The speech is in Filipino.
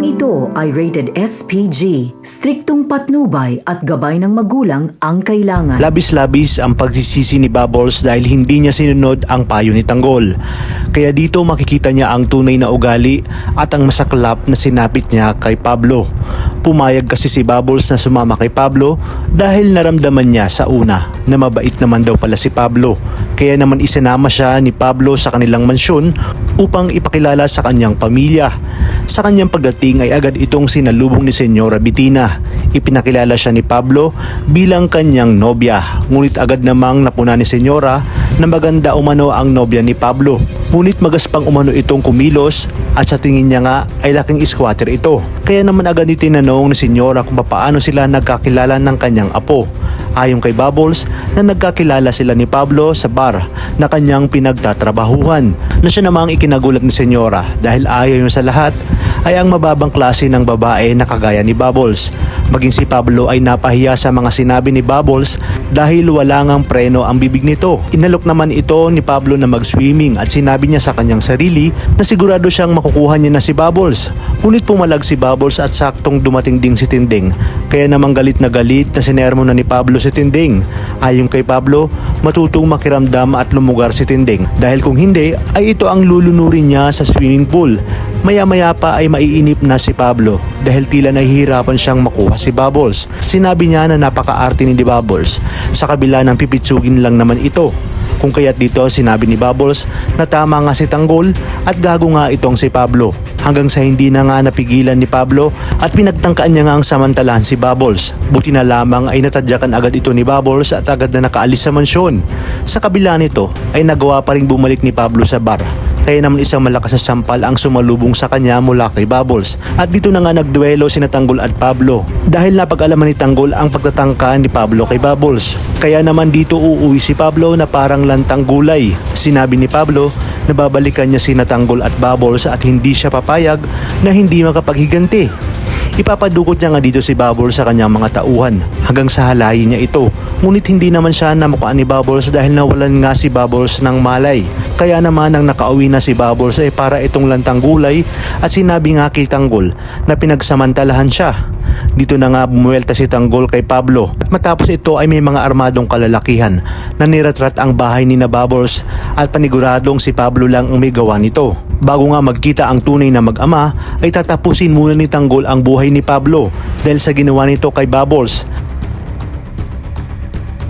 Programang ito ay rated SPG, striktong patnubay at gabay ng magulang ang kailangan. Labis-labis ang pagsisisi ni Bubbles dahil hindi niya sinunod ang payo ni Tanggol. Kaya dito makikita niya ang tunay na ugali at ang masaklap na sinapit niya kay Pablo. Pumayag kasi si Bubbles na sumama kay Pablo dahil naramdaman niya sa una na mabait naman daw pala si Pablo. Kaya naman isinama siya ni Pablo sa kanilang mansyon upang ipakilala sa kanyang pamilya. Sa kanyang pagdating ay agad itong sinalubong ni Senyora Bettina. Ipinakilala siya ni Pablo bilang kanyang nobya. Ngunit agad namang napuna ni Senyora na maganda umano ang nobya ni Pablo. Ngunit magaspang umano itong kumilos at sa tingin niya nga ay laking squatter ito. Kaya naman agad itinanong ni Senyora kung paano sila nagkakilala ng kanyang apo. Ayon kay Bubbles na nagkakilala sila ni Pablo sa bar na kanyang pinagtatrabahuhan. Na siya namang ikinagulat ni Senyora dahil ayaw niya sa lahat ay ang mababang klase ng babae na kagaya ni Bubbles. Maging si Pablo ay napahiya sa mga sinabi ni Bubbles dahil wala ngang preno ang bibig nito. Inalok naman ito ni Pablo na mag-swimming at sinabi niya sa kanyang sarili na sigurado siyang makukuha niya na si Bubbles. Ngunit pumalag si Bubbles at saktong dumating ding si Tinding. Kaya namang galit na sinermo na ni Pablo si Tinding. Ayon kay Pablo, matutong makiramdam at lumugar si Tinding dahil kung hindi ay ito ang lulunurin niya sa swimming pool. Maya-maya pa ay maiinip na si Pablo dahil tila nahihirapan siyang makuha si Bubbles. Sinabi niya na napaka-arte ni Bubbles. Sa kabila ng pipitsugin lang naman ito. Kung kaya't dito sinabi ni Bubbles na tama nga si Tanggol at gago nga itong si Pablo. Hanggang sa hindi na nga napigilan ni Pablo at pinagtangkaan niya nga ang samantalahan si Bubbles. Buti na lamang ay natadyakan agad ito ni Bubbles at agad na nakaalis sa mansyon. Sa kabila nito ay nagawa pa ring bumalik ni Pablo sa bar. Kaya naman isang malakas na sampal ang sumalubong sa kanya mula kay Bubbles. At dito na nga nagduelo sina Tanggol at Pablo dahil napag-alaman ni Tanggol ang pagtatangka ni Pablo kay Bubbles. Kaya naman dito uuwi si Pablo na parang lantang gulay. Sinabi ni Pablo na babalikan niya sina Tanggol at Bubbles at hindi siya papayag na hindi makapaghiganti. Ipapadukot niya nga dito si Bubbles sa kanyang mga tauhan hanggang sa halayin niya ito. Ngunit hindi naman siya namukaan ni Bubbles dahil nawalan nga si Bubbles ng malay. Kaya naman nang nakauwi na si Bubbles ay para itong lantang gulay at sinabi nga kay Tanggol na pinagsamantalahan siya. Dito na nga bumuelta si Tanggol kay Pablo. Matapos ito ay may mga armadong kalalakihan na niratrat ang bahay ni na Bubbles at paniguradong si Pablo lang ang may gawa nito. Bago nga magkita ang tunay na mag-ama ay tatapusin muna ni Tanggol ang buhay ni Pablo dahil sa ginawa nito kay Bubbles.